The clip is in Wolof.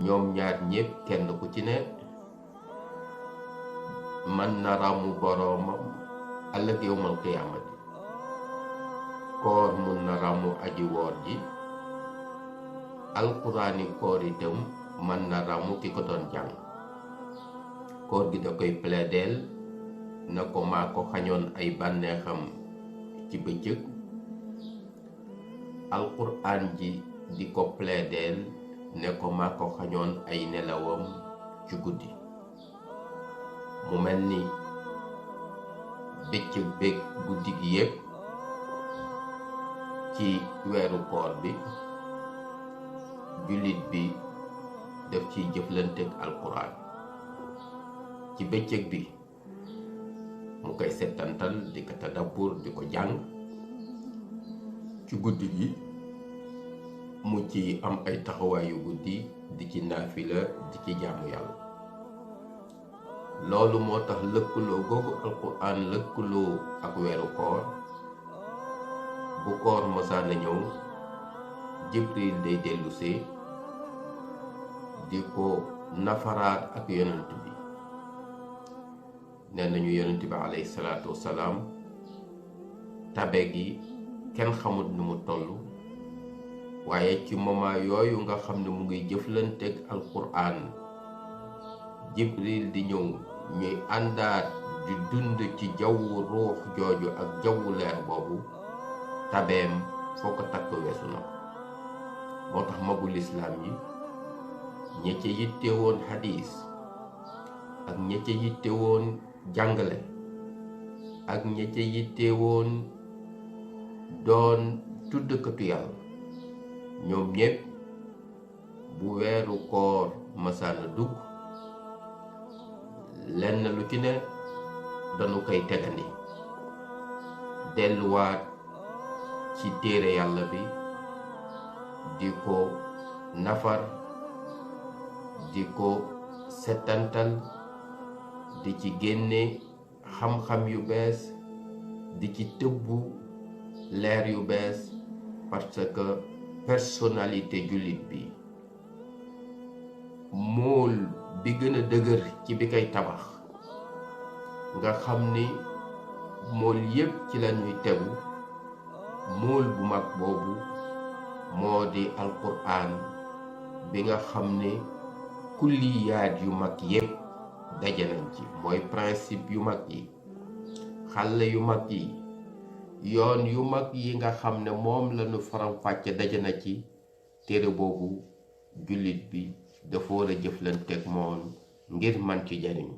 ñoom ñaar ñépp kenn ku ci ne mën na ràmmu boroomam ëllëg yawmal qiyaamati. koor mun na ràmmu aji woor ji, alquraani koor itam mën na ràmmu ki ko doon jàng. koor gi da koy plaideel na ko maa ko xañoon ay bànneexam ci bëccëg, alquraan ji di ko plaideel ne ko maa ko xañoon ay nelawam ci guddi. mu mel ni bëccëg beeg guddi gi yépp ci weeru koor bi jullit bi daf ciy jëflanteeg alquraan. ci bëccëg bi mu koy settantal di ko tadabbur di ko jàng, ci guddi gi mu ci am ay taxawaayu guddi di ci naafila di ci jaamu yàlla. loolu moo tax lëkkaloo googu alquraan lëkkaloo ak weeru koor, bu koor mosaana ñëw jibril day dellusee di ko nafaraat ak yonent bi. nee nañu yonent bi alayhi salaatu wasalaam tabe gi kenn xamut nu mu toll, waaye ci moment yooyu nga xam ne mu ngi jëflanteeg alquraan, jibril di ñëw ñuy àndaat di dund ci jawwu ruux jooju ak jawwu leer boobu, tabeem foo ko takk weesu na ko. moo tax magul islaam yi ña ca yitte woon xadiis ak ña ca yitte woon jàngale ak ña ca yitte woon doon tuddkatu yàlla, ñoom ñépp bu weeru koor masaana dugg lenn lu ci ne dañu koy tegandi delluwaat ci téere yàlla bi di ko nafar, di ko settantal, di ci génne xam-xam yu bees, di ci tëbbu leer yu bees, parce que personnalité jullit bi mool bi gën a dëgër ci bi koy tabax, nga xam ni mool yépp ci la ñuy tegu, mool bu mag boobu moo di alquraan bi nga xam ne kulliyaat yu mag yépp daje nañ ci. mooy principe yu mag yi, xàll yu mag yi, yoon yu mag yi nga xam ne moom lañu faram-fàcce daje na ci. téere boobu jullit bi dafa war a jëflanteeg moom ngir man ci jariñu.